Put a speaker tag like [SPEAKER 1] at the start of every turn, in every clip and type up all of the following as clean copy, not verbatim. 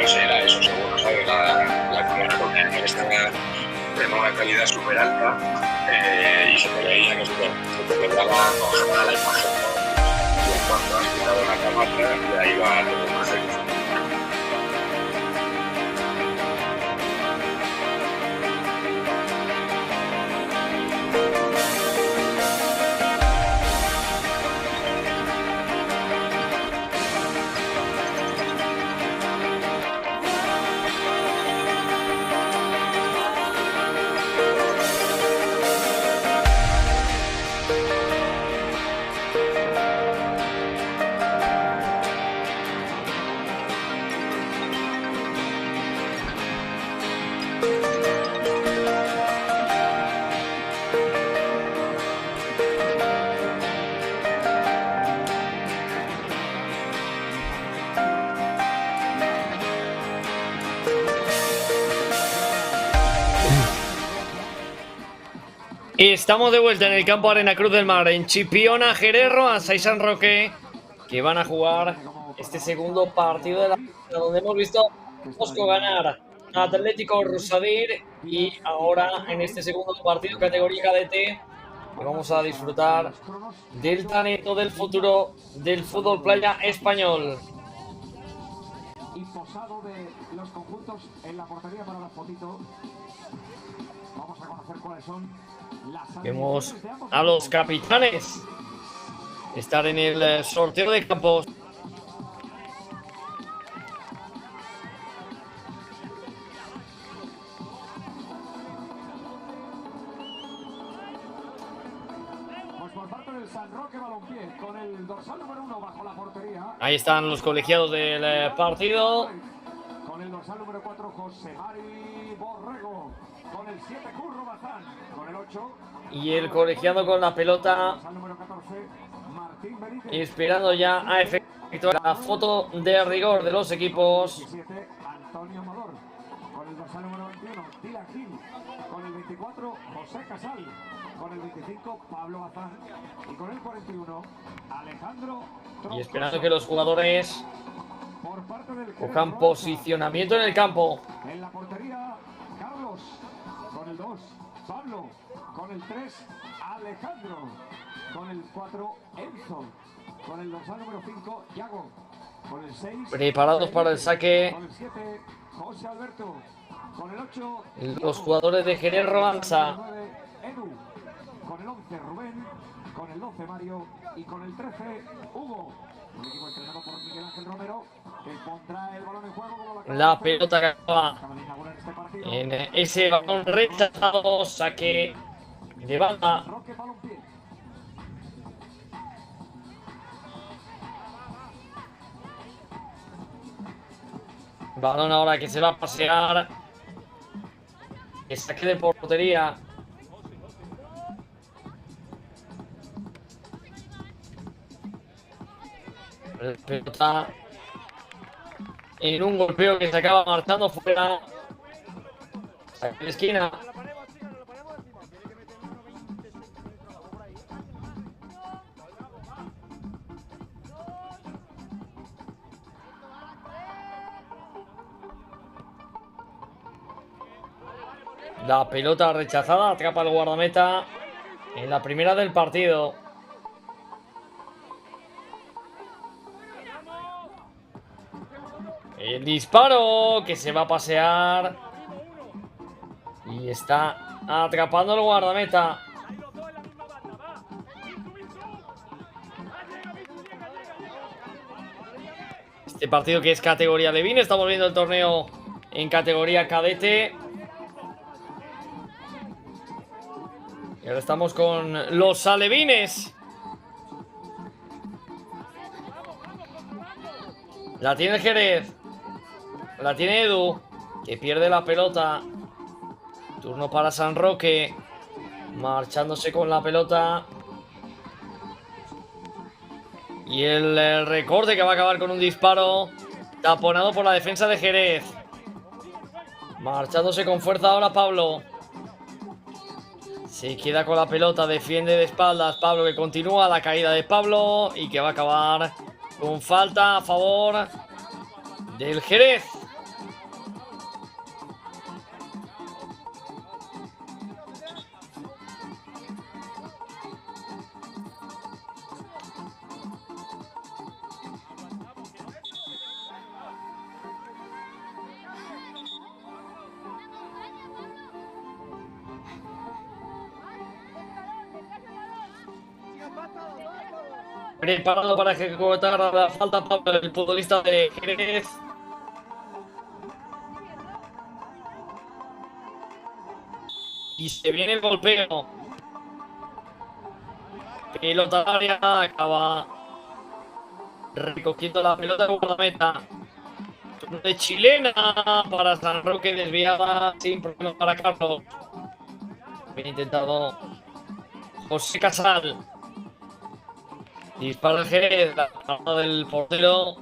[SPEAKER 1] se era eso, seguro, ¿sabes? La comunicación está en una calidad súper alta y se te veía que se te quedaba congelada la imagen, ¿no? Y en cuanto has quitado la cámara, de ahí va todo más feliz.
[SPEAKER 2] Estamos de vuelta en el campo Arena Cruz del Mar, en Chipiona, Jerez, Roansa y San Roque, que van a jugar este segundo partido de la donde hemos visto a Mosco ganar a Atlético Rusadir y ahora en este segundo partido categoría cadete que vamos a disfrutar del talento del futuro del fútbol playa español.
[SPEAKER 3] Y posado de los conjuntos en la portería para la fotito. Vamos a conocer cuáles son.
[SPEAKER 2] Vemos a los capitanes estar en el sorteo de campos.
[SPEAKER 3] Pues por parte del San Roque Balompié, con el dorsal número 1 bajo la portería.
[SPEAKER 2] Ahí están los colegiados del partido.
[SPEAKER 3] Con el dorsal número 4, José Mari Borrego. Con el 7, Curro Bazán. Con el 8.
[SPEAKER 2] Y el colegiado con la pelota.
[SPEAKER 3] Número 14, Martín Benítez.
[SPEAKER 2] Esperando ya a efectuar la foto de rigor de los equipos.
[SPEAKER 3] 17, Antonio Amador. Con el dorsal número 21, Dylan Gil. Con el 24, José Casal. Con el 25, Pablo Bazán. Y con el 41, Alejandro Troncoso.
[SPEAKER 2] Y esperando que los jugadores
[SPEAKER 3] Por parte del
[SPEAKER 2] cojan posicionamiento en el campo.
[SPEAKER 3] En la portería, Carlos. Con el 2, Pablo. Con el 3, Alejandro. Con el 4, Enzo. Con el dorsal número 5, Yago. Con el 6,
[SPEAKER 2] Preparados para el saque.
[SPEAKER 3] Con el 7, José Alberto. Con el 8,
[SPEAKER 2] Los jugadores de Jerez Roansa.
[SPEAKER 3] Con el 9, Edu. Con el 11, Rubén. Con el 12, Mario. Y con el 13, Hugo. Un equipo entrenado por Miguel Ángel Romero, que pondrá el balón en juego como
[SPEAKER 2] La pelota que acaba en ese balón rechazado. Saque de banda.
[SPEAKER 3] Roque Balompié.
[SPEAKER 2] Balón ahora que se va a pasear. Que saque de portería. Pelota en un golpeo que se acaba marchando fuera. Saque de esquina. La pelota rechazada, atrapa el guardameta en la primera del partido. El disparo que se va a pasear. Y está atrapando el guardameta. Este partido que es categoría Levin. Estamos viendo el torneo en categoría cadete. Y ahora estamos con los alevines. La tiene Jerez. La tiene Edu, que pierde la pelota. Turno para San Roque. Marchándose con la pelota. Y el recorte que va a acabar con un disparo. Taponado por la defensa de Jerez. Marchándose con fuerza ahora Pablo. Se queda con la pelota, defiende de espaldas Pablo, que continúa la caída de Pablo y que va a acabar con falta a favor del Jerez. Preparado para ejecutar la falta Pablo, el futbolista de Jerez. Y se viene el golpeo. Pelota al área, acaba recogiendo la pelota de guardameta. Turno de chilena para San Roque, desviada sin problema para Carlos. Bien intentado José Casal. Dispara el Jerez, la parada del portero.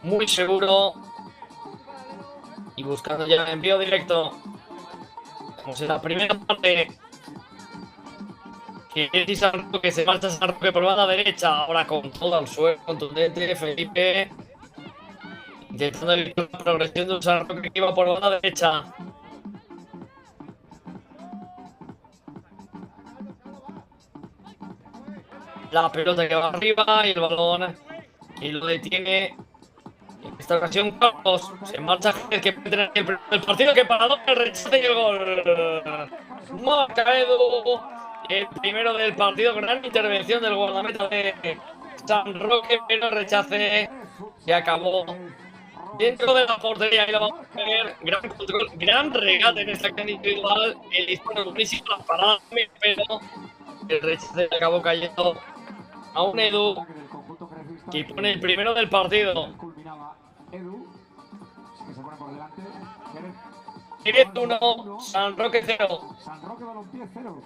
[SPEAKER 2] Muy seguro. Y buscando ya el envío directo. Como en la primera parte. Jerez y San Roque, se marcha San Roque por banda derecha. Ahora con todo al suelo, contundente. Felipe intentando evitar la progresión de un San Roque que iba por banda derecha. La pelota que va arriba y el balón y lo detiene. En esta ocasión Carlos, se marcha Jerez, que puede tener el partido, que para el rechace y el gol. Marca Edu, el primero del partido. Gran intervención del guardameta de San Roque, pero el rechace se acabó dentro de la portería. Y lo vamos a ver. Gran control, gran regate en esta acción individual. El disparo buenísimo, la parada, pero el rechace acabó cayendo a un Edu que pone el primero del partido. Jerez 1, San Roque 0.
[SPEAKER 3] San Roque Balompié 0.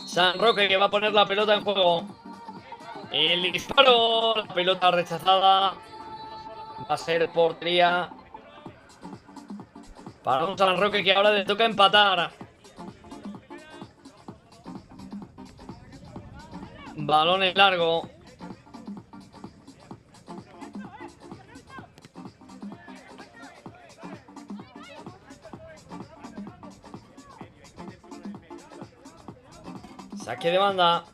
[SPEAKER 2] San Roque que va a poner la pelota en juego. El disparo, la pelota rechazada. Va a ser portería para un San Roque que ahora le toca empatar. Balón en largo. Saque de banda.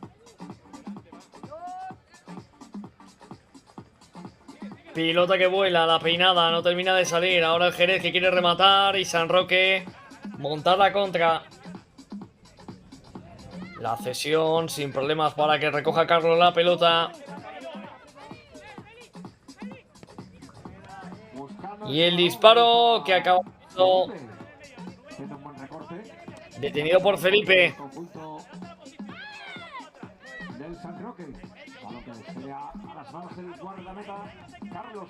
[SPEAKER 2] Pilota que vuela, la peinada no termina de salir. Ahora el Jerez que quiere rematar y San Roque montar la contra. La cesión sin problemas para que recoja Carlos la pelota. Y el disparo que acaba detenido por Felipe.
[SPEAKER 3] Del San Roque, a lo que sería a las manos del guardameta Carlos.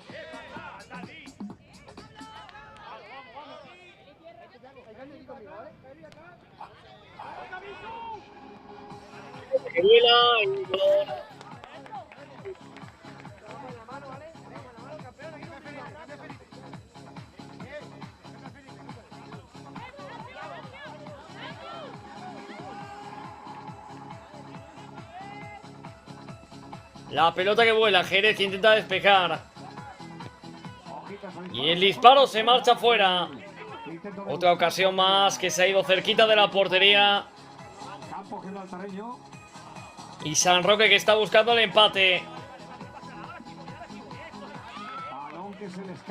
[SPEAKER 2] Que vuela y la pelota que vuela, Jerez intenta despejar. Y el disparo se marcha fuera. Otra ocasión más que se ha ido cerquita de la portería. Y San Roque que está buscando el empate.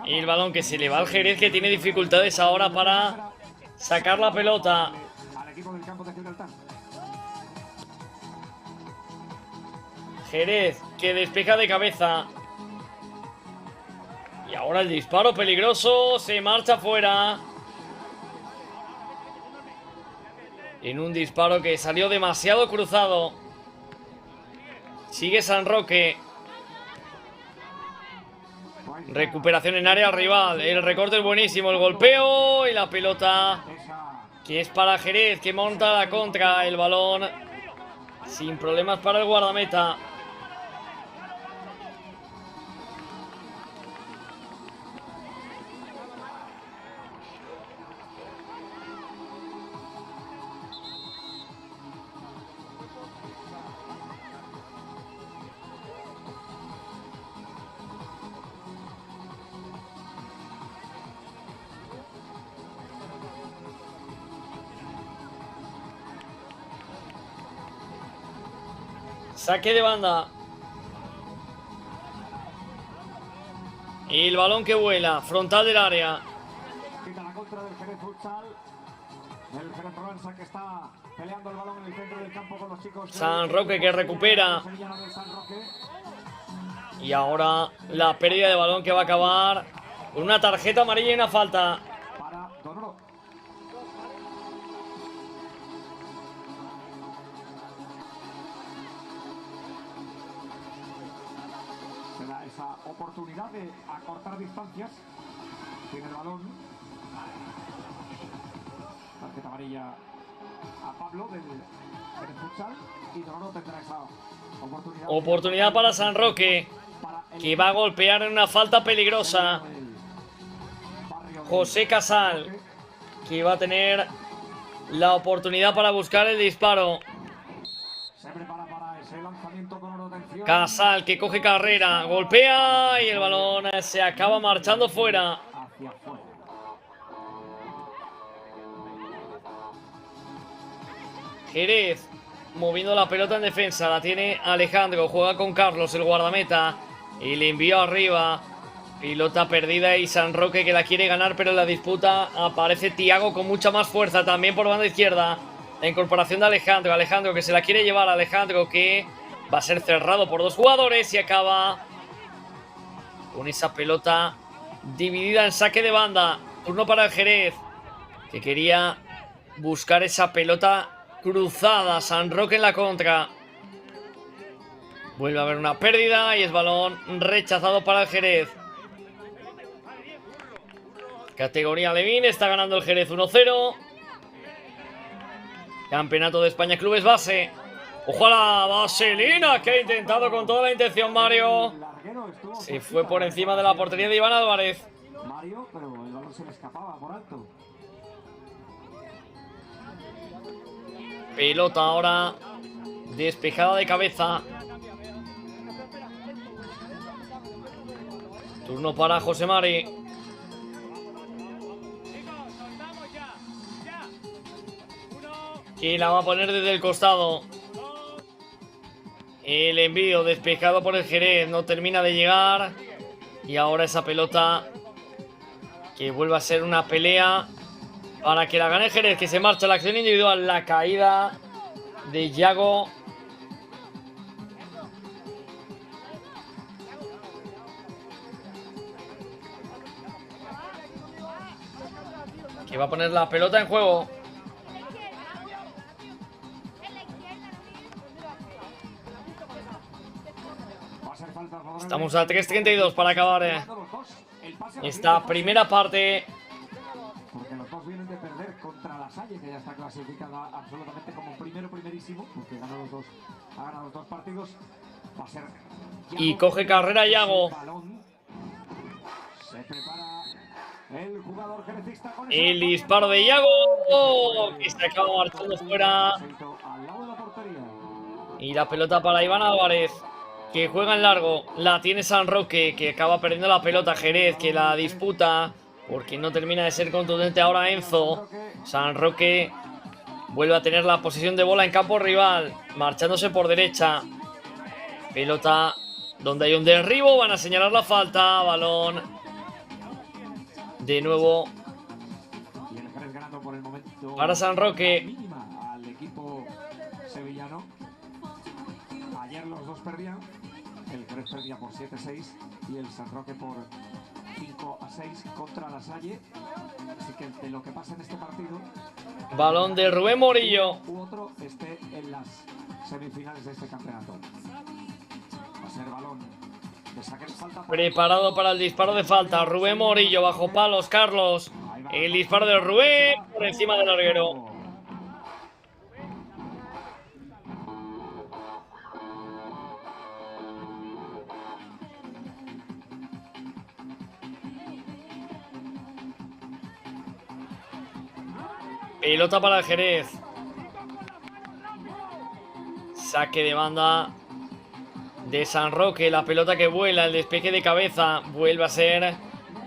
[SPEAKER 2] Y el balón que se le va al Jerez, que tiene dificultades ahora para sacar la pelota. Jerez que despeja de cabeza. Y ahora el disparo peligroso, se marcha fuera. En un disparo que salió demasiado cruzado. Sigue San Roque. Recuperación en área rival. El recorte es buenísimo. El golpeo y la pelota que es para Jerez, que monta la contra. El balón sin problemas para el guardameta. Saque de banda. Y el balón que vuela, frontal del área.
[SPEAKER 3] La contra del Jerez Futsal. El Jerez Provenza que está peleando el balón en el centro del campo con los chicos.
[SPEAKER 2] San Roque que recupera. Y ahora la pérdida de balón que va a acabar con una tarjeta amarilla y una falta.
[SPEAKER 3] Para Donoro. Será esa oportunidad de acortar distancias. Tiene el balón. Tarjeta amarilla a Pablo del futsal. Y Donoro tendrá esa oportunidad.
[SPEAKER 2] Oportunidad para San Roque, que va a golpear en una falta peligrosa. José Casal, que va a tener la oportunidad para buscar el disparo.
[SPEAKER 3] Se prepara para ese lanzamiento con una atención.
[SPEAKER 2] Casal, que coge carrera, golpea y el balón se acaba marchando fuera.
[SPEAKER 3] Hacia afuera.
[SPEAKER 2] Jerez moviendo la pelota en defensa, la tiene Alejandro, juega con Carlos, el guardameta, y le envió arriba. Pilota perdida y San Roque que la quiere ganar, pero en la disputa aparece Tiago con mucha más fuerza, también por banda izquierda. La incorporación de Alejandro, Alejandro que se la quiere llevar, Alejandro que va a ser cerrado por dos jugadores y acaba con esa pelota dividida en saque de banda. Turno para el Jerez, que quería buscar esa pelota cruzada. San Roque en la contra. Vuelve a haber una pérdida y es balón rechazado para el Jerez. Categoría Levín, está ganando el Jerez 1-0. Campeonato de España Clubes Base. ¡Ojo a la vaselina! Que ha intentado con toda la intención Mario. Se fue por encima de la portería de Iván Álvarez.
[SPEAKER 3] Mario, pero el balón se le escapaba por alto.
[SPEAKER 2] Pelota ahora despejada de cabeza. Turno para José Mari. Que la va a poner desde el costado. El envío despejado por el Jerez no termina de llegar. Y ahora esa pelota que vuelve a ser una pelea para que la gane el Jerez, que se marcha la acción individual. La caída de Yago. Que va a poner la pelota en juego. Estamos a 3:32 para acabar esta primera parte.
[SPEAKER 3] Porque los dos vienen de perder contra la Salle, que ya está clasificada absolutamente como primerísimo, porque ha ganado los dos partidos. Va a ser
[SPEAKER 2] Y coge carrera Yago.
[SPEAKER 3] Se prepara el jugador jerezista con
[SPEAKER 2] El disparo de Yago, que se acaba marchando fuera. Y la pelota para Iván Álvarez, que juega en largo. La tiene San Roque, que acaba perdiendo la pelota. Jerez, que la disputa porque no termina de ser contundente ahora Enzo. San Roque vuelve a tener la posesión de bola en campo rival, marchándose por derecha. Pelota donde hay un derribo, van a señalar la falta. Balón de nuevo para San Roque.
[SPEAKER 3] Al equipo sevillano. Ayer los dos perdían. El Jerez perdía por 7-6 y el San Roque por 5-6 contra la Salle. Así que de lo que pasa en este partido,
[SPEAKER 2] Balón de Rubén Morillo.
[SPEAKER 3] u otro esté en las semifinales de este campeonato. Va a ser balón de saque de falta.
[SPEAKER 2] Preparado para el disparo de falta. Rubén Morillo bajo palos. Carlos. El disparo de Rubén por encima del larguero. Pelota para el Jerez. Saque de banda de San Roque. La pelota que vuela, el despeje de cabeza. Vuelve a ser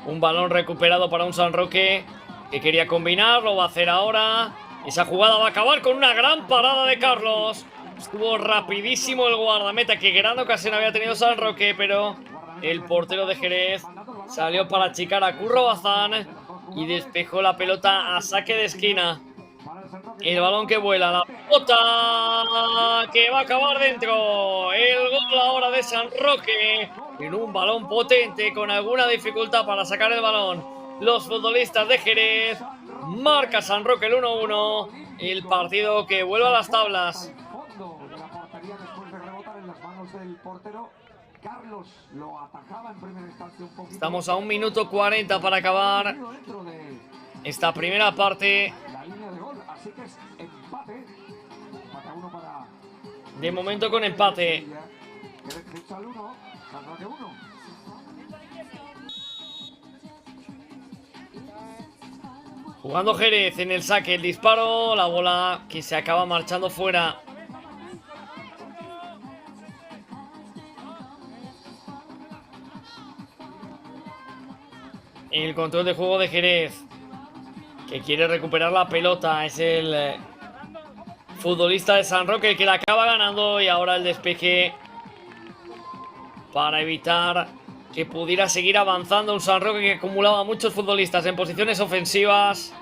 [SPEAKER 2] un balón recuperado para un San Roque que quería combinar. Lo va a hacer ahora. Esa jugada va a acabar con una gran parada de Carlos. Estuvo rapidísimo el guardameta. Que gran ocasión había tenido San Roque, pero el portero de Jerez salió para achicar a Curro Bazán y despejó la pelota a saque de esquina.
[SPEAKER 3] Para
[SPEAKER 2] El balón que vuela, la pelota que va a acabar dentro. El gol ahora de San Roque en un balón potente con alguna dificultad para sacar el balón. Los futbolistas de Jerez. Marca San Roque el 1-1. El partido que vuelve a las tablas. Estamos a 1 minuto 40 para acabar esta primera parte. De momento con empate. Jugando Jerez en el saque, el disparo, la bola que se acaba marchando fuera. El control de juego de Jerez, que quiere recuperar la pelota. Es el futbolista de San Roque que la acaba ganando. Y ahora el despeje para evitar que pudiera seguir avanzando un San Roque que acumulaba muchos futbolistas en posiciones ofensivas.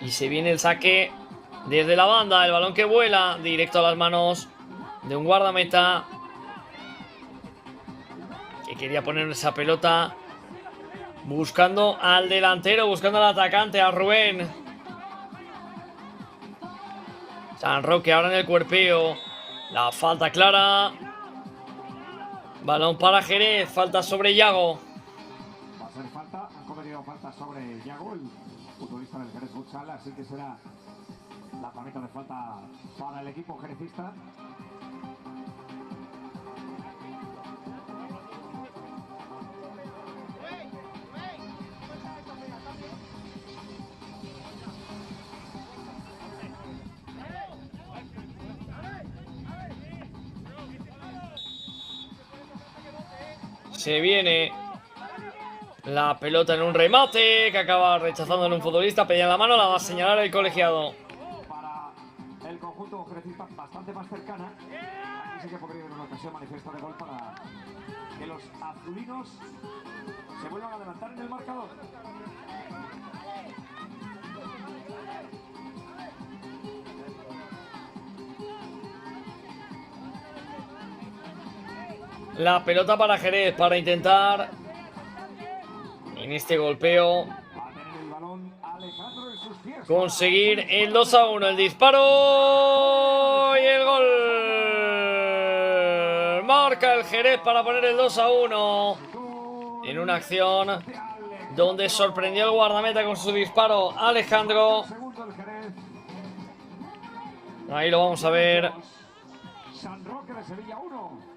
[SPEAKER 2] Y se viene el saque desde la banda. El balón que vuela directo a las manos de un guardameta que quería poner esa pelota buscando al delantero, buscando al atacante, a Rubén. San Roque ahora en el cuerpeo. La falta clara. Balón para Jerez. Falta sobre Yago.
[SPEAKER 3] Va a ser falta. Han cometido falta sobre Yago, el futbolista del Jerez Futsal. Así que será la planeta de falta para el equipo jerezista.
[SPEAKER 2] Se viene la pelota en un remate que acaba rechazando en un futbolista. Pedía la mano, la va a señalar el colegiado.
[SPEAKER 3] Para el conjunto jerezista bastante más cercana. Aquí sí que podría haber una ocasión manifiesta de gol para que los azulinos se vuelvan a adelantar en el marcador.
[SPEAKER 2] La pelota para Jerez para intentar en este golpeo conseguir el 2-1. El disparo y el gol. Marca el Jerez para poner el 2-1 en una acción donde sorprendió el guardameta con su disparo Alejandro. Ahí lo vamos a ver.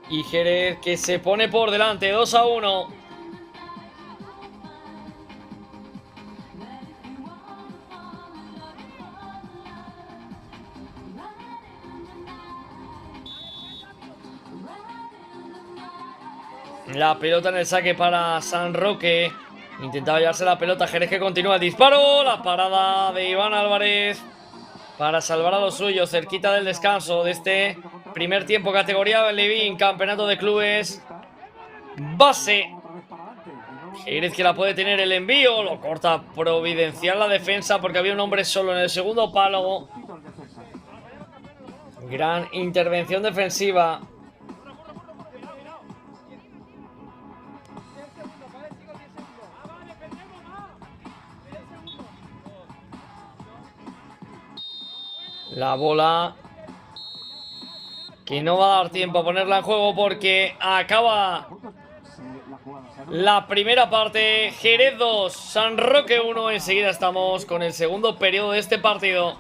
[SPEAKER 2] Y Jerez que se pone por delante, 2-1. La pelota en el saque para San Roque. Intentaba llevarse la pelota Jerez, que continúa el disparo. La parada de Iván Álvarez para salvar a los suyos cerquita del descanso de este primer tiempo, categoría Levín, campeonato de clubes base. Jerez que la puede tener, el envío, lo corta providencial la defensa porque había un hombre solo en el segundo palo. Gran intervención defensiva. La bola que no va a dar tiempo a ponerla en juego porque acaba la primera parte. Jerez 2, San Roque 1. Enseguida estamos con el segundo periodo de este partido.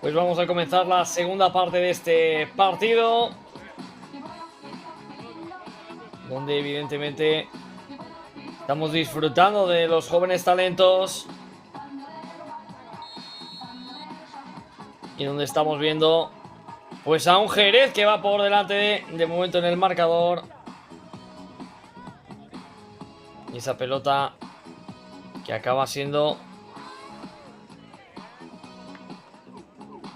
[SPEAKER 2] Pues vamos a comenzar la segunda parte de este partido, donde evidentemente estamos disfrutando de los jóvenes talentos y donde estamos viendo pues a un Jerez que va por delante de momento en el marcador. Y esa pelota que acaba siendo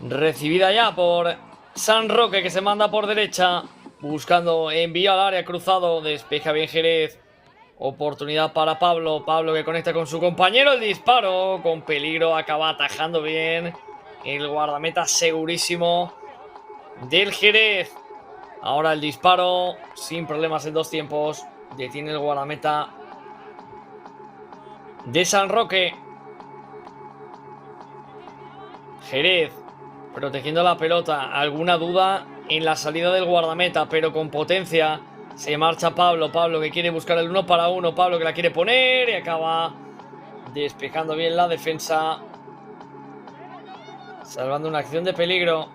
[SPEAKER 2] recibida ya por San Roque, que se manda por derecha buscando envío al área, cruzado, despeja bien Jerez. Oportunidad para Pablo, Pablo que conecta con su compañero, el disparo con peligro, acaba atajando bien el guardameta segurísimo del Jerez. Ahora el disparo sin problemas en dos tiempos, detiene el guardameta de San Roque. Jerez protegiendo la pelota, alguna duda en la salida del guardameta, pero con potencia. Se marcha Pablo, Pablo que quiere buscar el 1 para 1, Pablo que la quiere poner y acaba despejando bien la defensa, salvando una acción de peligro.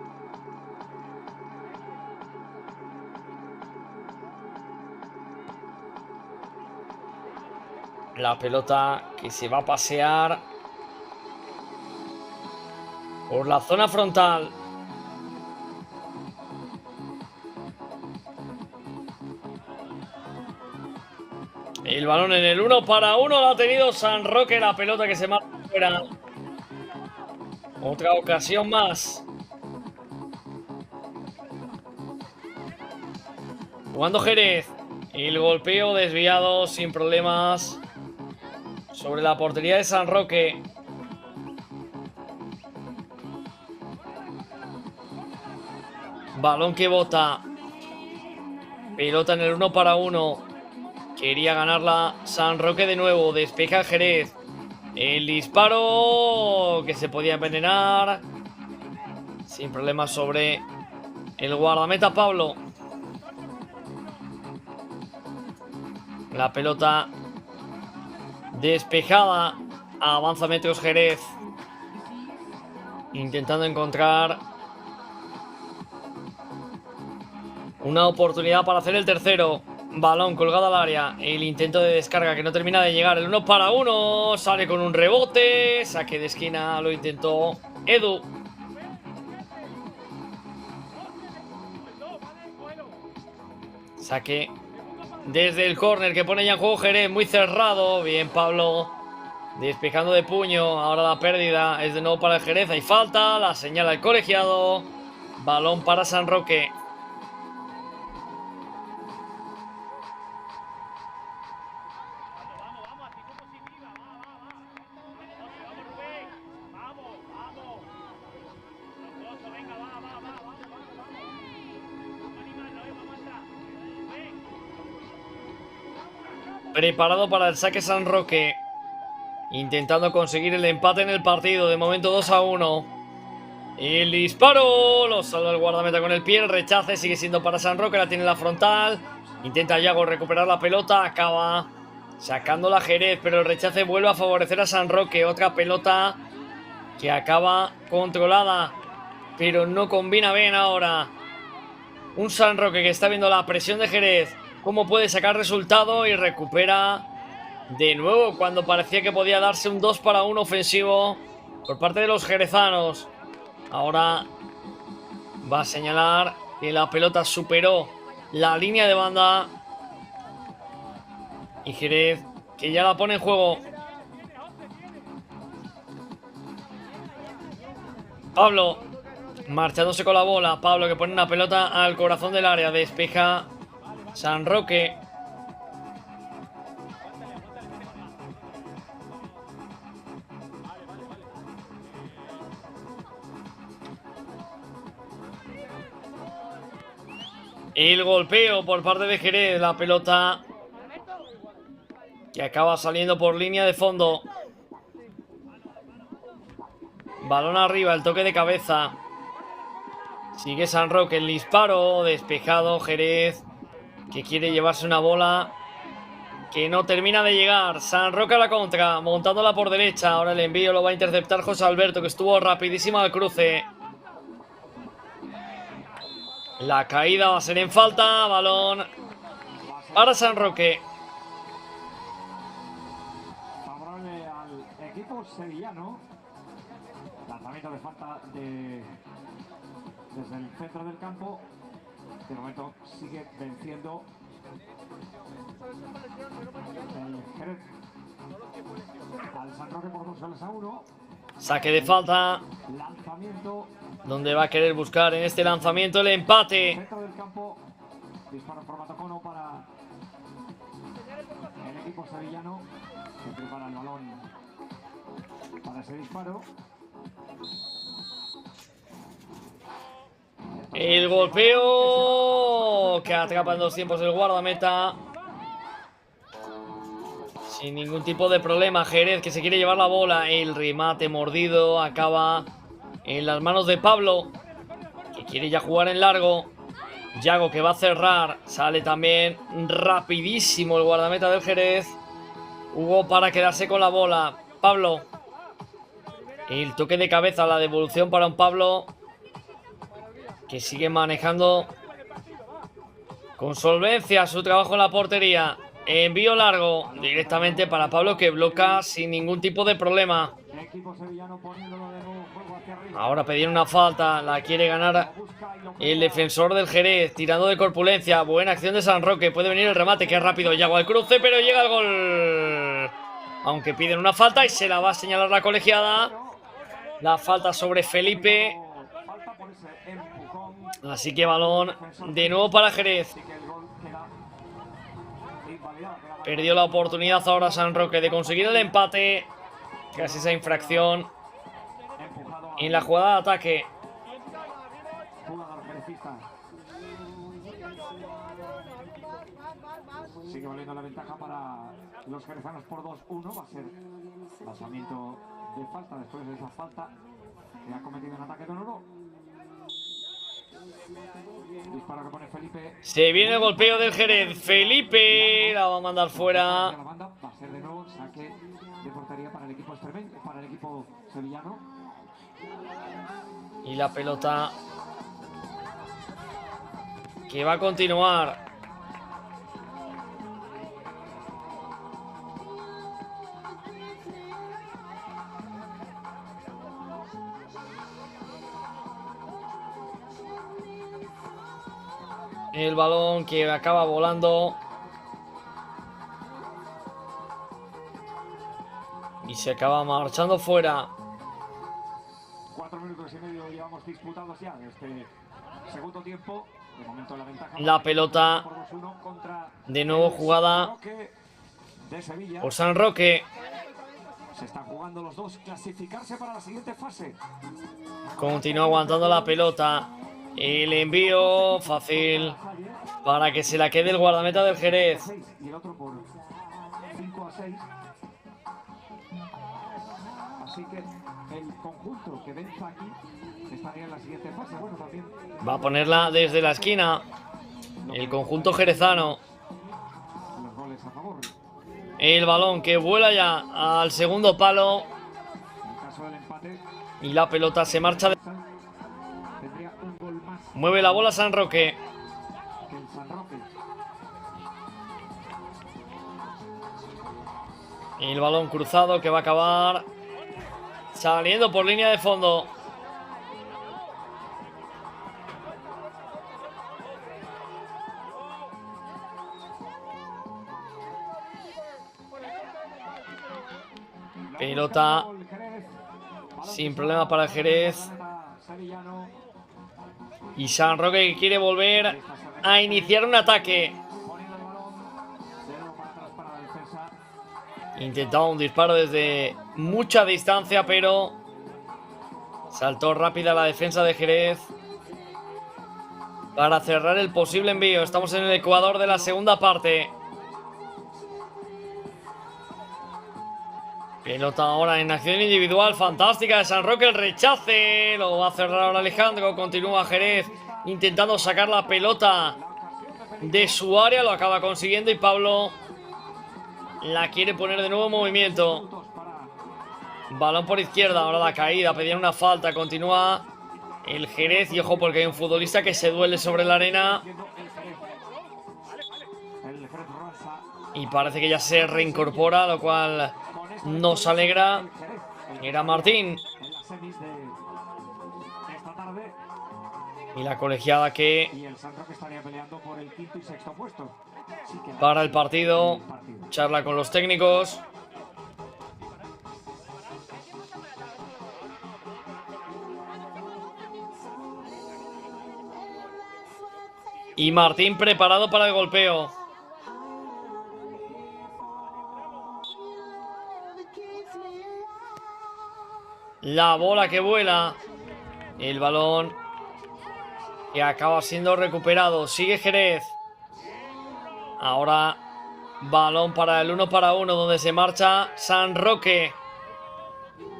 [SPEAKER 2] La pelota que se va a pasear por la zona frontal. El balón en el 1 para 1 lo ha tenido San Roque, la pelota que se marcha fuera. Otra ocasión más. Jugando Jerez. El golpeo desviado sin problemas sobre la portería de San Roque. Balón que bota. Pelota en el 1 para 1. Quería ganarla San Roque de nuevo. Despeja Jerez. El disparo que se podía envenenar sin problemas sobre el guardameta Pablo. La pelota despejada. Avanza metros Jerez, intentando encontrar una oportunidad para hacer el tercero. Balón colgado al área. El intento de descarga que no termina de llegar. El 1 para 1. Sale con un rebote. Saque de esquina. Lo intentó Edu. Saque desde el córner que pone ya en juego Jerez. Muy cerrado. Bien Pablo. Despejando de puño. Ahora la pérdida es de nuevo para el Jerez. Hay falta. La señala el colegiado. Balón para San Roque. Preparado para el saque San Roque, intentando conseguir el empate en el partido. De momento 2 a 1. El disparo lo salva el guardameta con el pie. El rechace sigue siendo para San Roque. La tiene en la frontal. Intenta Yago recuperar la pelota. Acaba sacando la Jerez, pero el rechace vuelve a favorecer a San Roque. Otra pelota que acaba controlada, pero no combina bien ahora. Un San Roque que está viendo la presión de Jerez. Cómo puede sacar resultado y recupera de nuevo cuando parecía que podía darse un 2 para 1 ofensivo por parte de los jerezanos. Ahora va a señalar que la pelota superó la línea de banda y Jerez que ya la pone en juego. Pablo marchándose con la bola. Pablo que pone una pelota al corazón del área. Despeja San Roque. El golpeo por parte de Jerez. La pelota que acaba saliendo por línea de fondo. Balón arriba, el toque de cabeza. Sigue San Roque, el disparo. Despejado Jerez, que quiere llevarse una bola que no termina de llegar. San Roque a la contra, montándola por derecha. Ahora el envío lo va a interceptar José Alberto, que estuvo rapidísimo al cruce. La caída va a ser en falta. Balón para San Roque.
[SPEAKER 3] Favorable al equipo sevillano. Lanzamiento de falta desde el centro del campo. De momento sigue venciendo el Jerez al San Roque por 2-1.
[SPEAKER 2] Saque de falta.
[SPEAKER 3] Lanzamiento.
[SPEAKER 2] Donde va a querer buscar en este lanzamiento el empate.
[SPEAKER 3] Centro del campo. Disparo en formato cono para el equipo sevillano. Que prepara el balón para ese disparo.
[SPEAKER 2] El golpeo que atrapa en 2 tiempos el guardameta. Sin ningún tipo de problema. Jerez que se quiere llevar la bola. El remate mordido acaba en las manos de Pablo, que quiere ya jugar en largo. Yago que va a cerrar. Sale también rapidísimo el guardameta del Jerez. Hugo para quedarse con la bola. Pablo. El toque de cabeza, la devolución para un Pablo que sigue manejando con solvencia su trabajo en la portería. Envío largo directamente para Pablo, que bloquea sin ningún tipo de problema. Ahora pedir una falta, la quiere ganar el defensor del Jerez, tirando de corpulencia. Buena acción de San Roque, puede venir el remate, que es rápido. Yago al cruce, pero llega el gol. Aunque piden una falta y se la va a señalar la colegiada. La falta sobre Felipe. Así que balón de nuevo para Jerez. Perdió la oportunidad ahora San Roque de conseguir el empate. Casi esa infracción en la jugada de ataque.
[SPEAKER 3] Sigue valiendo la ventaja para los jerezanos por 2-1. Va a ser lanzamiento de falta después de esa falta que ha cometido en ataque de oro. Disparo que pone Felipe.
[SPEAKER 2] Se viene el golpeo del Jerez. Felipe la va a mandar fuera.
[SPEAKER 3] Va a ser de nuevo saque de portería para el equipo sevillano.
[SPEAKER 2] Y la pelota que va a continuar. El balón que acaba volando. Y se acaba marchando fuera.
[SPEAKER 3] 4 minutos y medio llevamos disputados ya de este segundo tiempo. De momento la ventaja.
[SPEAKER 2] La pelota de nuevo jugada por San Roque.
[SPEAKER 3] Se están jugando los dos clasificarse para la siguiente fase.
[SPEAKER 2] Continúa aguantando la pelota. El envío fácil para que se la quede el guardameta del Jerez.
[SPEAKER 3] Y el otro por 5-6. Así que el conjunto que venza aquí estaría en la siguiente fase. Bueno, también
[SPEAKER 2] va a ponerla desde la esquina el conjunto jerezano.
[SPEAKER 3] Los goles a favor.
[SPEAKER 2] El balón que vuela ya al segundo palo.
[SPEAKER 3] En caso del empate,
[SPEAKER 2] Y la pelota se marcha de...
[SPEAKER 3] tendría un gol más
[SPEAKER 2] Mueve la bola San Roque.
[SPEAKER 3] que el San Roque.
[SPEAKER 2] El balón cruzado que va a acabar saliendo por línea de fondo. Pelota sin problema para el Jerez. Y San Roque que quiere volver a iniciar un ataque. Intentaba un disparo desde mucha distancia, pero saltó rápida la defensa de Jerez para cerrar el posible envío. Estamos en el ecuador de la segunda parte. Pelota ahora en acción individual fantástica de San Roque. El rechace lo va a cerrar ahora Alejandro. Continúa Jerez intentando sacar la pelota de su área. Lo acaba consiguiendo y Pablo la quiere poner de nuevo en movimiento. Balón por izquierda, ahora la caída, pedían una falta. Continúa el Jerez. Y ojo, porque hay un futbolista que se duele sobre la arena. Y parece que ya se reincorpora, lo cual nos alegra. Era Martín. Y la colegiada que para el partido charla con los técnicos. Y Martín preparado para el golpeo. La bola que vuela. El balón que acaba siendo recuperado. Sigue Jerez. Ahora balón para el 1 para 1, donde se marcha San Roque.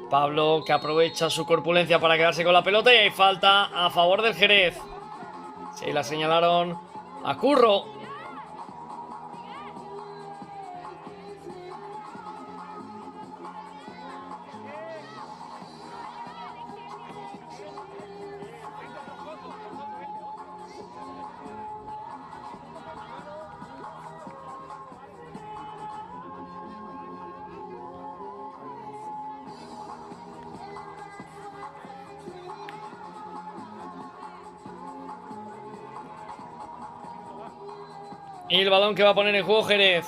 [SPEAKER 2] Pablo, que aprovecha su corpulencia para quedarse con la pelota. Y hay falta a favor del Jerez. Se la señalaron a Curro. Y el balón que va a poner en juego Jerez.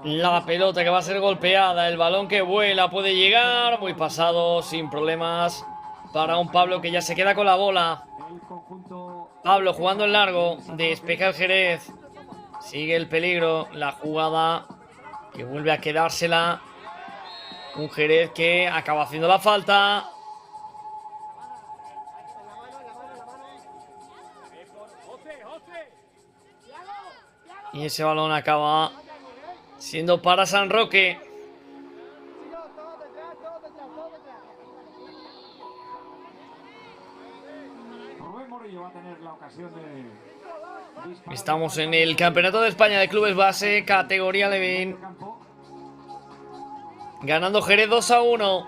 [SPEAKER 2] La pelota que va a ser golpeada. El balón que vuela puede llegar. Muy pasado, sin problemas. Para un Pablo que ya se queda con la bola. Pablo jugando en largo. Despeja el Jerez. Sigue el peligro. La jugada que vuelve a quedársela. Un Jerez que acaba haciendo la falta. Y ese balón acaba siendo para San Roque. Estamos en el Campeonato de España de Clubes Base, categoría Levín. Ganando Jerez 2-1.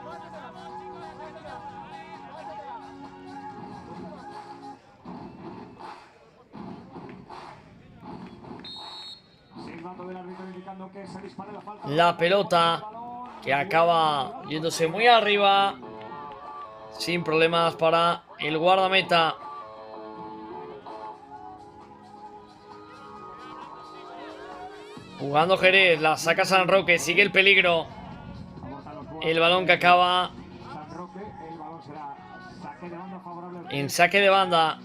[SPEAKER 2] La pelota que acaba yéndose muy arriba. Sin problemas para el guardameta. Jugando Jerez, la saca San Roque, sigue el peligro. El balón que acaba en saque de banda.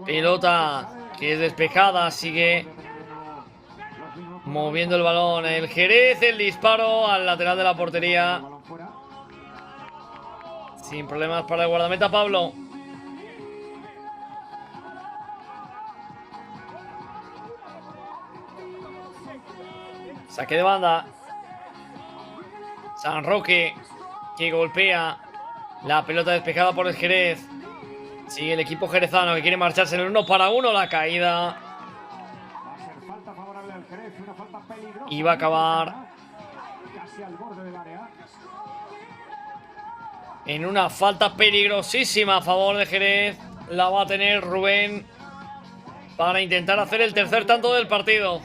[SPEAKER 2] Pelota que es despejada, sigue moviendo el balón. El Jerez, el disparo al lateral de la portería. Sin problemas para el guardameta Pablo. Saque de banda. San Roque que golpea. La pelota despejada por el Jerez. Sigue el equipo jerezano que quiere marcharse en el 1 para 1. La caída. Y va a acabar en una falta peligrosísima a favor de Jerez. La va a tener Rubén para intentar hacer el tercer tanto del partido.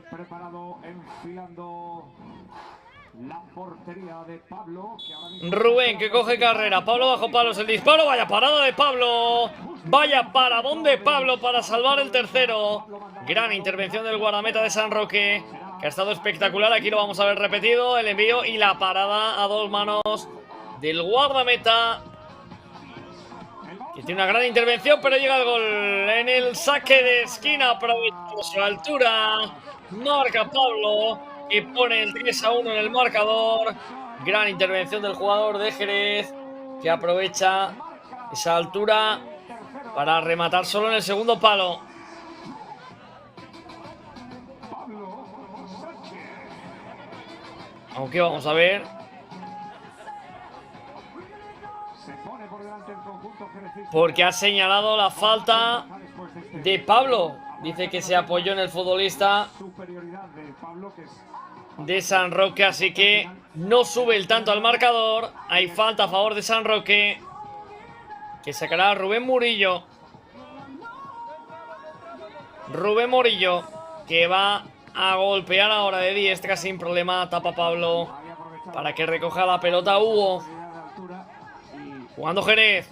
[SPEAKER 3] Preparado, enfilando la portería de Pablo.
[SPEAKER 2] Rubén que coge carrera. Pablo bajo palos. El disparo. Vaya parada de Pablo. Vaya paradón de Pablo para salvar el tercero. Gran intervención del guardameta de San Roque, que ha estado espectacular. Aquí lo vamos a ver repetido. El envío y la parada a dos manos del guardameta, que tiene una gran intervención, pero llega el gol en el saque de esquina. Aprovechando su altura. Marca Pablo y pone el 3-1 en el marcador. Gran intervención del jugador de Jerez, que aprovecha esa altura para rematar solo en el segundo palo. Aunque vamos a ver. Porque ha señalado la falta de Pablo. Dice que se apoyó en el futbolista de San Roque, así que no sube el tanto al marcador. Hay falta a favor de San Roque, que sacará a Rubén Murillo. Rubén Murillo, que va a golpear ahora de diestra sin problema. Tapa Pablo para que recoja la pelota Hugo. Jugando Jerez.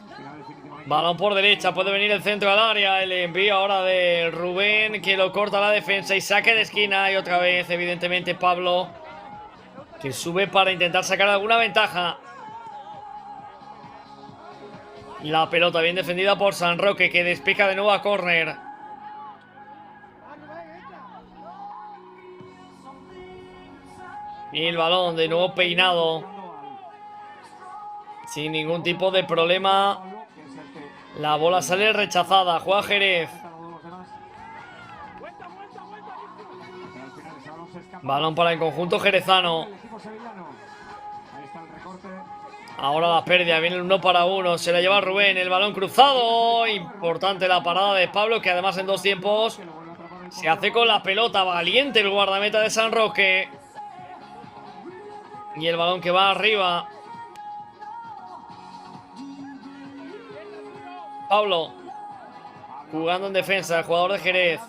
[SPEAKER 2] Balón por derecha, puede venir el centro al área. El envío ahora de Rubén, que lo corta la defensa y saque de esquina. Y otra vez, evidentemente, Pablo, que sube para intentar sacar alguna ventaja. La pelota bien defendida por San Roque, que despeja de nuevo a córner. Y el balón de nuevo peinado, sin ningún tipo de problema. La bola sale rechazada. Juega Jerez. Balón para el conjunto jerezano. Ahora la pérdida. Viene el 1 para 1. Se la lleva Rubén. El balón cruzado. Importante la parada de Pablo, que además en dos tiempos se hace con la pelota. Valiente el guardameta de San Roque. Y el balón que va arriba. Pablo, jugando en defensa, el jugador de Jerez.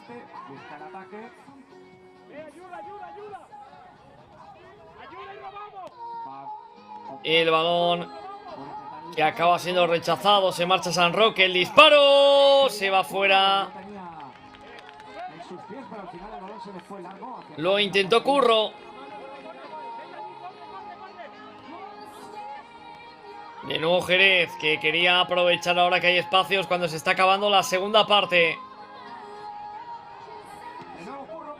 [SPEAKER 2] El balón que acaba siendo rechazado. Se marcha San Roque. El disparo se va fuera. Lo intentó Curro. De nuevo Jerez, que quería aprovechar ahora que hay espacios cuando se está acabando la segunda parte.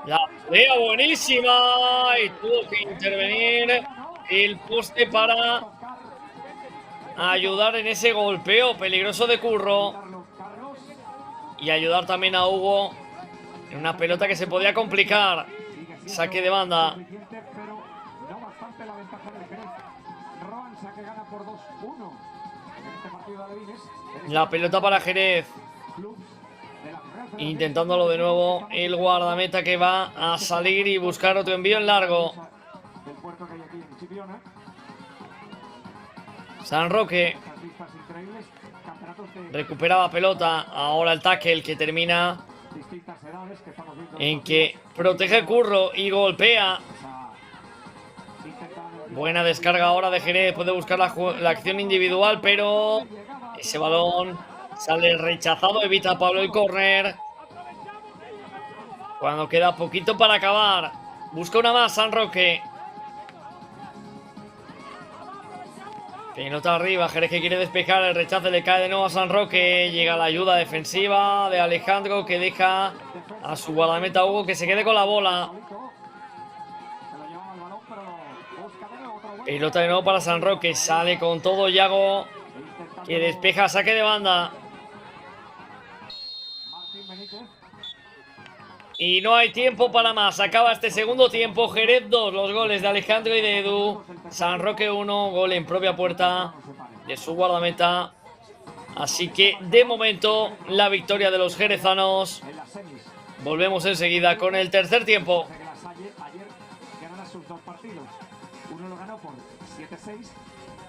[SPEAKER 2] La pelea buenísima. Y tuvo que intervenir el poste para ayudar en ese golpeo peligroso de Curro. Y ayudar también a Hugo en una pelota que se podía complicar. Saque de banda. La pelota para Jerez. Intentándolo de nuevo el guardameta, que va a salir y buscar otro envío en largo. San Roque recupera la pelota. Ahora el tackle, que termina en que protege Curro y golpea. Buena descarga ahora de Jerez. Puede buscar la acción individual, pero ese balón sale rechazado. Evita a Pablo el córner. Cuando queda poquito para acabar. Busca una más San Roque. Pelota arriba. Jerez, que quiere despejar. El rechace le cae de nuevo a San Roque. Llega la ayuda defensiva de Alejandro, que deja a su guardameta Hugo que se quede con la bola. Pelota de nuevo para San Roque. Sale con todo Yago, que despeja, saque de banda. Y no hay tiempo para más. Acaba este segundo tiempo. Jerez 2, los goles de Alejandro y de Edu. San Roque 1, gol en propia puerta de su guardameta. Así que de momento la victoria de los jerezanos. Volvemos enseguida con el tercer tiempo.
[SPEAKER 3] Uno lo ganó por 7-6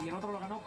[SPEAKER 3] y el otro lo ganó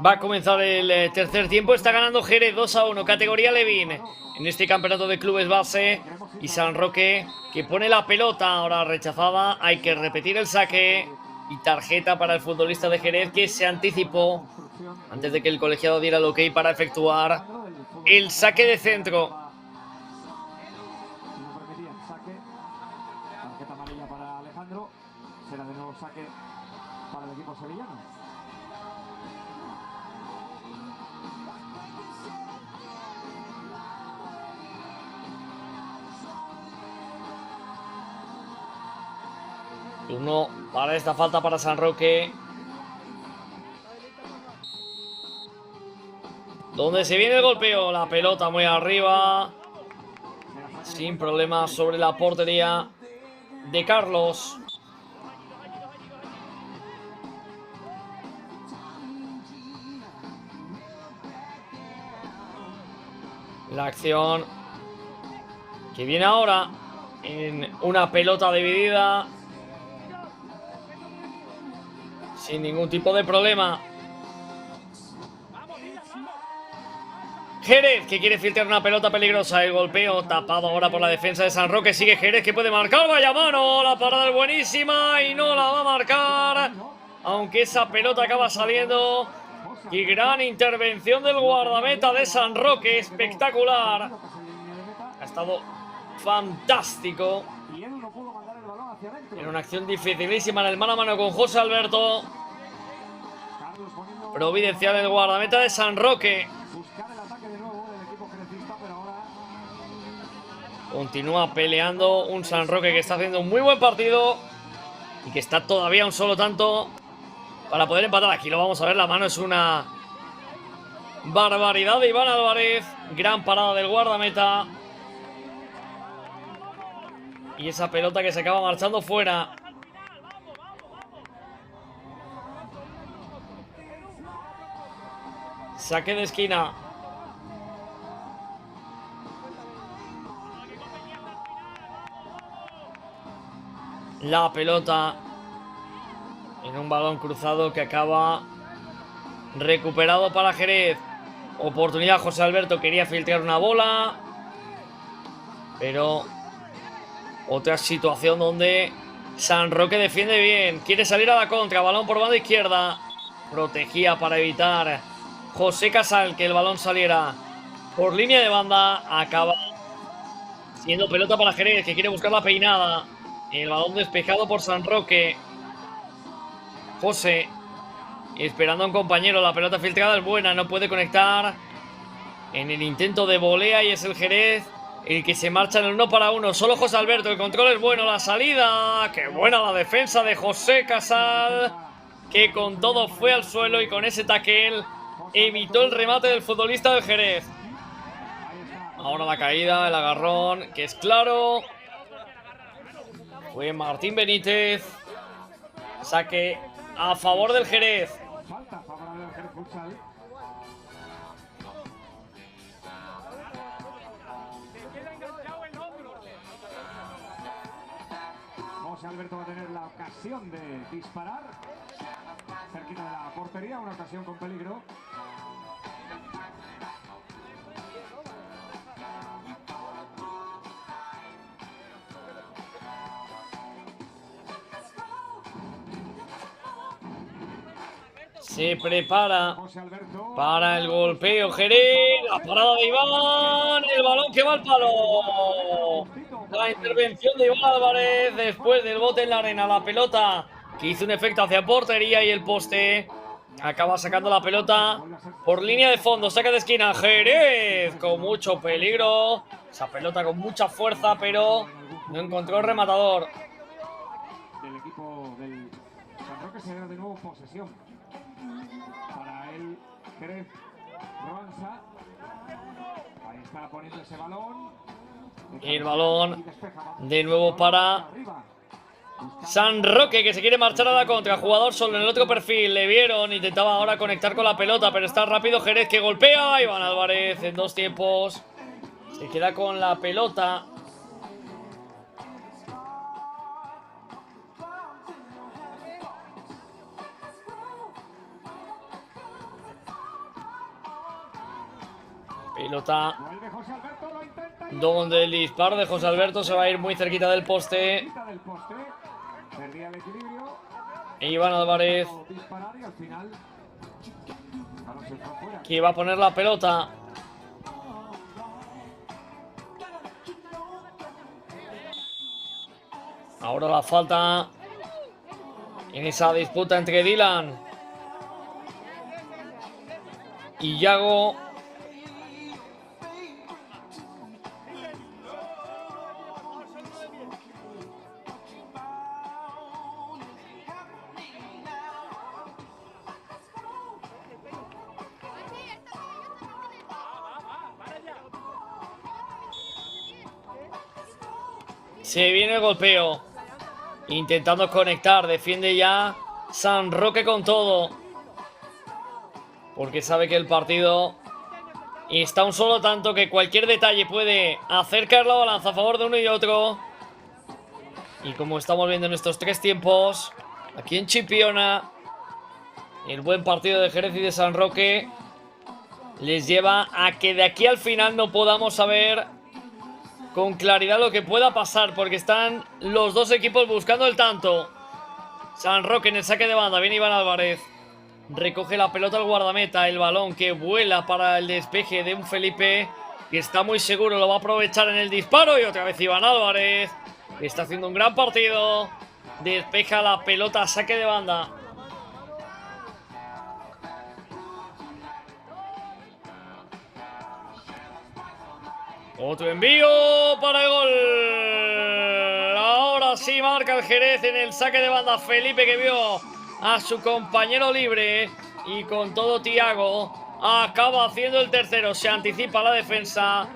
[SPEAKER 2] Va a comenzar el tercer tiempo. Está ganando Jerez 2-1, categoría Levin, en este campeonato de clubes base. Y San Roque, que pone la pelota, ahora rechazada. Hay que repetir el saque. Y tarjeta para el futbolista de Jerez, que se anticipó antes de que el colegiado diera el ok para efectuar el saque de centro.
[SPEAKER 3] No permitían saque. Tarjeta amarilla para Alejandro. Será de nuevo saque para el equipo sevillano.
[SPEAKER 2] Turno para esta falta para San Roque, donde se viene el golpeo. La pelota muy arriba, sin problemas sobre la portería de Carlos. La acción que viene ahora en una pelota dividida, sin ningún tipo de problema. Jerez, que quiere filtrar una pelota peligrosa. El golpeo tapado ahora por la defensa de San Roque. Sigue Jerez, que puede marcar. Vaya mano, la parada es buenísima y no la va a marcar, aunque esa pelota acaba saliendo. Y gran intervención del guardameta de San Roque, espectacular. Ha estado fantástico. En una acción dificilísima en el mano a mano con José Alberto. Providencial el guardameta de San Roque. Continúa peleando un San Roque que está haciendo un muy buen partido y que está todavía un solo tanto para poder empatar. Aquí lo vamos a ver, la mano es una barbaridad de Iván Álvarez. Gran parada del guardameta. Y esa pelota que se acaba marchando fuera. Saque de esquina. La pelota en un balón cruzado que acaba recuperado para Jerez. Oportunidad, José Alberto quería filtrar una bola, pero otra situación donde San Roque defiende bien. Quiere salir a la contra, balón por banda izquierda. Protegía para evitar José Casal que el balón saliera por línea de banda. Acaba siendo pelota para Jerez, que quiere buscar la peinada. El balón despejado por San Roque. José esperando a un compañero. La pelota filtrada es buena, no puede conectar en el intento de volea y es el Jerez el que se marcha en el 1-1. Solo José Alberto, el control es bueno, la salida. Qué buena la defensa de José Casal, que con todo fue al suelo y con ese tackle evitó el remate del futbolista del Jerez. Ahora la caída, el agarrón, que es claro. Fue Martín Benítez. Saque a favor del Jerez.
[SPEAKER 3] Falta favorable al Jerez Futsal. José Alberto va a tener la ocasión de disparar cerquita de la portería, una ocasión con peligro.
[SPEAKER 2] Se prepara
[SPEAKER 3] José Alberto
[SPEAKER 2] para el golpeo Jerez. La parada de Iván. El balón que va al palo. La intervención de Iván Álvarez después del bote en la arena. La pelota que hizo un efecto hacia portería y el poste acaba sacando la pelota por línea de fondo. Saca de esquina Jerez con mucho peligro. Esa pelota con mucha fuerza, pero no encontró el rematador.
[SPEAKER 3] del equipo del San Roque será de nuevo posesión para el Jerez Roanza. Ahí está poniendo ese balón.
[SPEAKER 2] El balón de nuevo para San Roque, que se quiere marchar a la contra. Jugador solo en el otro perfil. Le vieron, intentaba ahora conectar con la pelota, pero está rápido Jerez, que golpea. Iván Álvarez en dos tiempos se queda con la pelota. Pelota
[SPEAKER 3] Vuelve José Alberto, lo intenta.
[SPEAKER 2] donde el disparo de José Alberto se va a ir muy cerquita del poste.
[SPEAKER 3] Cerquita del poste. Perdía el equilibrio.
[SPEAKER 2] E Iván Álvarez,
[SPEAKER 3] Disparar y al final. Balón se fue fuera.
[SPEAKER 2] que va a poner la pelota. Ahora la falta en esa disputa entre Dylan y Yago. Se viene el golpeo. Intentando conectar. Defiende ya San Roque con todo. Porque sabe que el partido está a un solo tanto, que cualquier detalle puede acercar la balanza a favor de uno y otro. Y como estamos viendo en estos tres tiempos, aquí en Chipiona, el buen partido de Jerez y de San Roque les lleva a que de aquí al final no podamos saber con claridad lo que pueda pasar, porque están los dos equipos buscando el tanto. San Roque en el saque de banda, viene Iván Álvarez. Recoge la pelota al guardameta, el balón que vuela para el despeje de un Felipe que está muy seguro, lo va a aprovechar en el disparo. Y otra vez Iván Álvarez, que está haciendo un gran partido. Despeja la pelota, saque de banda. Otro envío para el gol. Ahora sí marca el Jerez en el saque de banda. Felipe, que vio a su compañero libre, y con todo Thiago acaba haciendo el tercero. Se anticipa la defensa.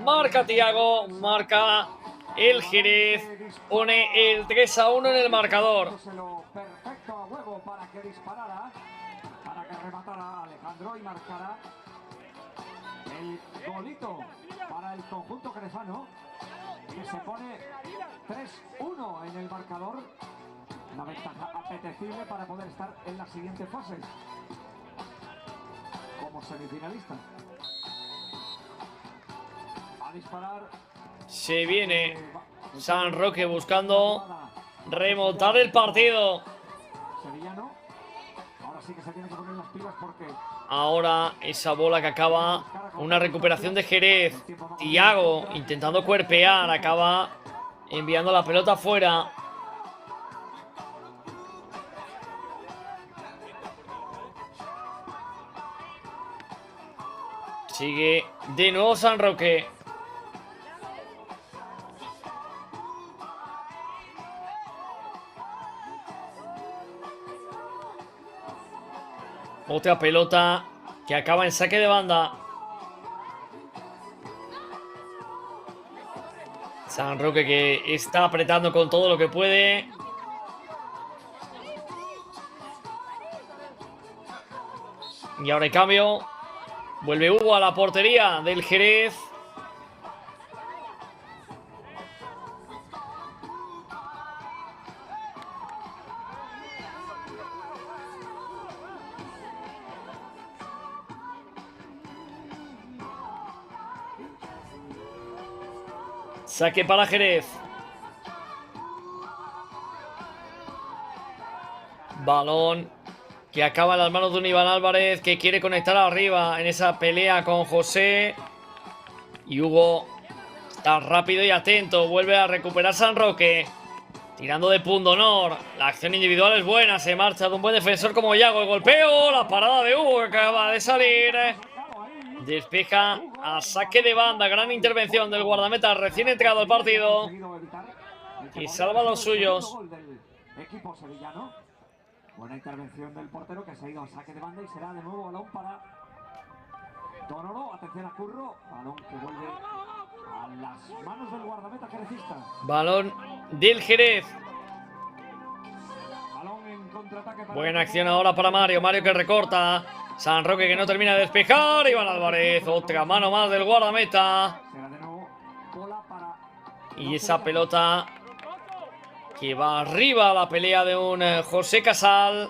[SPEAKER 2] Marca Thiago, marca el Jerez. Pone el 3-1 en el marcador.
[SPEAKER 3] Perfecto a huevo para que disparara, para que rematara Alejandro y marcara el golito para el conjunto jerezano, que se pone 3-1 en el marcador. Una ventaja apetecible para poder estar en la siguiente fase como semifinalista. A disparar.
[SPEAKER 2] Se viene San Roque buscando remontar el partido.
[SPEAKER 3] Sevillano. Ahora sí que se tiene que poner las pilas porque
[SPEAKER 2] Ahora esa bola que acaba, una recuperación de Jerez. Thiago intentando cuerpear, acaba enviando la pelota afuera. Sigue de nuevo San Roque. Otra pelota que acaba en saque de banda. San Roque, que está apretando con todo lo que puede. Y ahora hay cambio. Vuelve Hugo a la portería del Jerez. Saque para Jerez. Balón que acaba en las manos de un Iván Álvarez, que quiere conectar arriba en esa pelea con José. Y Hugo está rápido y atento. Vuelve a recuperar San Roque, tirando de pundonor. La acción individual es buena. Se marcha de un buen defensor como Yago. El golpeo, la parada de Hugo, que acaba de salir. Despeja a saque de banda. Gran intervención del guardameta recién entrado al partido, y salva a los suyos.
[SPEAKER 3] Equipo sevillano. Buena intervención del portero, que se ha ido a saque de banda y será de nuevo balón para Donoro. Atención a Curro. Balón que vuelve a las manos del guardameta jerecista.
[SPEAKER 2] Balón del Jerez.
[SPEAKER 3] Balón en contraataque.
[SPEAKER 2] Buena acción ahora para Mario. Mario que recorta. San Roque que no termina de despejar. Iván Álvarez. Otra mano más del guardameta.
[SPEAKER 3] Será de nuevo bola para.
[SPEAKER 2] Y esa pelota que va arriba a la pelea de un José Casal.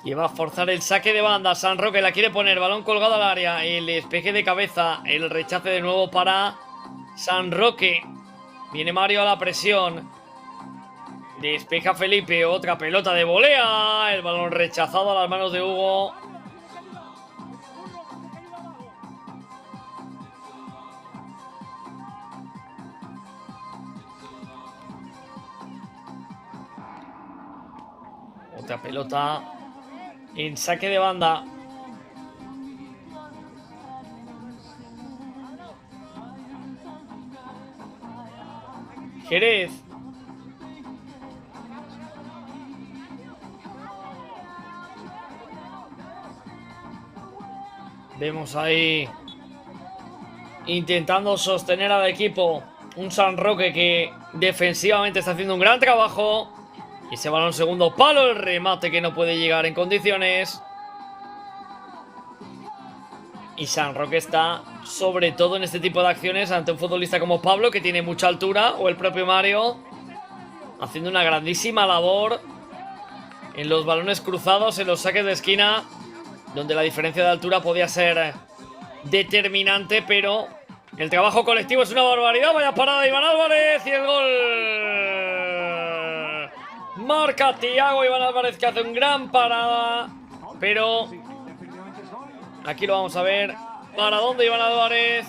[SPEAKER 2] Y va a forzar el saque de banda. San Roque la quiere poner. Balón colgado al área. El despeje de cabeza. El rechace de nuevo para San Roque. Viene Mario a la presión. Despeja Felipe. Otra pelota de volea. El balón rechazado a las manos de Hugo. Otra pelota en saque de banda. Jerez. Vemos ahí intentando sostener al equipo. Un San Roque que defensivamente está haciendo un gran trabajo. Y ese balón segundo palo, el remate que no puede llegar en condiciones. Y San Roque está, sobre todo en este tipo de acciones, ante un futbolista como Pablo, que tiene mucha altura, o el propio Mario, haciendo una grandísima labor en los balones cruzados, en los saques de esquina, donde la diferencia de altura podía ser determinante, pero el trabajo colectivo es una barbaridad. Vaya parada de Iván Álvarez y el gol. Marca Thiago Iván Álvarez, que hace un gran parada, pero aquí lo vamos a ver. ¿Para dónde Iván Álvarez?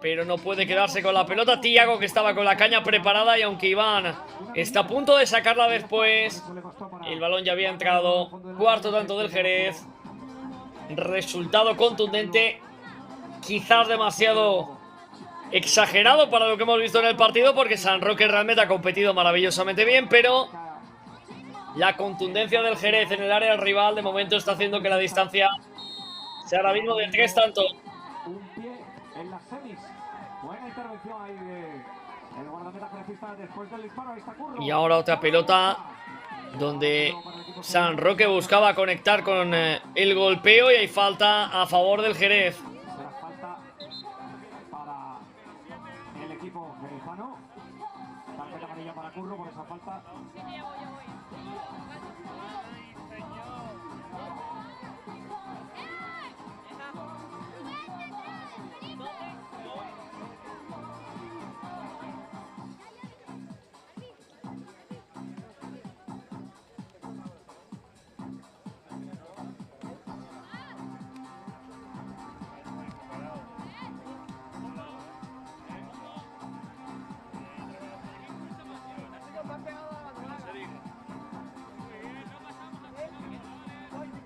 [SPEAKER 2] Pero no puede quedarse con la pelota Thiago, que estaba con la caña preparada, y aunque Iván está a punto de sacarla después, el balón ya había entrado. Cuarto tanto del Jerez. Resultado contundente, quizás demasiado exagerado para lo que hemos visto en el partido, porque San Roque realmente ha competido maravillosamente bien, pero la contundencia del Jerez en el área rival de momento está haciendo que la distancia sea ahora mismo de 3 tantos.
[SPEAKER 3] Un pie en las semis. Buena intervención ahí del guardameta jerezista después del disparo. Ahí está Curro.
[SPEAKER 2] Y ahora otra pelota donde San Roque buscaba conectar con el golpeo, y hay falta a favor del Jerez.
[SPEAKER 3] Será falta para el equipo jerezano. Tarjeta amarilla para Curro por esa falta.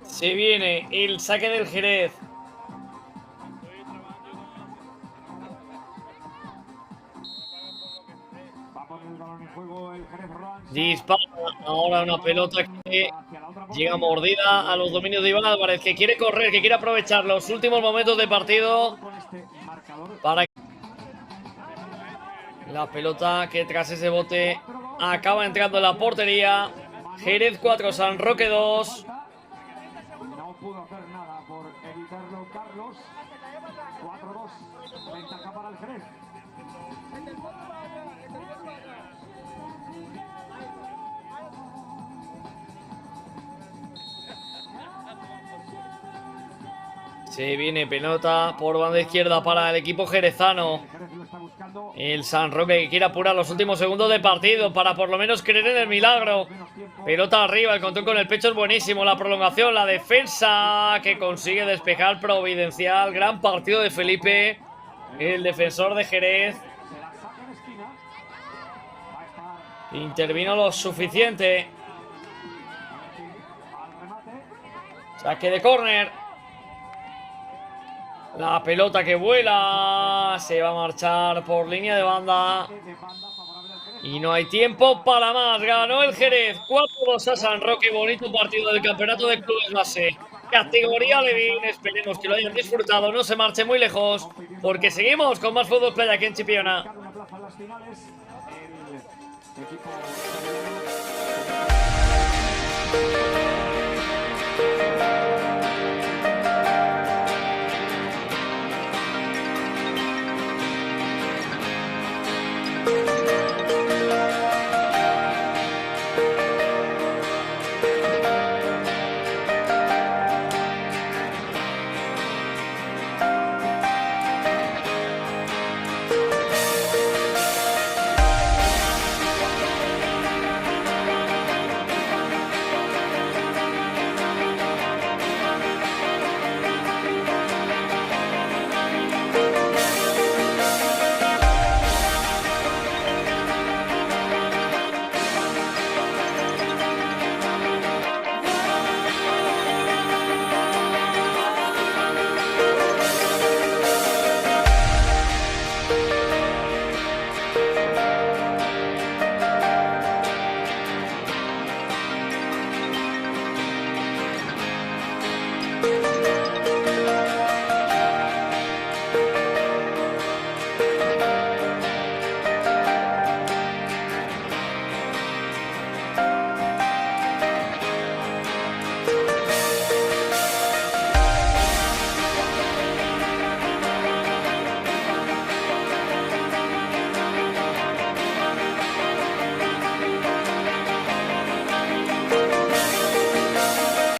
[SPEAKER 2] Se viene el saque del Jerez.
[SPEAKER 3] Va a poner el balón en juego el Jerez Roland.
[SPEAKER 2] Dispara ahora una pelota que llega mordida a los dominios de Iván Álvarez, que quiere correr, que quiere aprovechar los últimos momentos de partido para la pelota que tras ese bote acaba entrando en la portería. Jerez 4, San Roque 2.
[SPEAKER 3] No pudo hacer nada por evitarlo Carlos. 4-2. Ventaja para el Jerez.
[SPEAKER 2] Se viene pelota por banda izquierda para el equipo jerezano. El San Roque que quiere apurar los últimos segundos de partido para por lo menos creer en el milagro. Pelota arriba, el control con el pecho es buenísimo. La prolongación, la defensa que consigue despejar providencial. Gran partido de Felipe, el defensor de Jerez. Intervino lo suficiente. Saque de córner. La pelota que vuela. Se va a marchar por línea de banda. Y no hay tiempo para más. Ganó el Jerez 4-2 a San Roque. Bonito partido del campeonato de clubes base. Categoría Levin. Esperemos que lo hayan disfrutado. No se marche muy lejos, porque seguimos con más fútbol playa aquí en Chipiona.
[SPEAKER 3] El equipo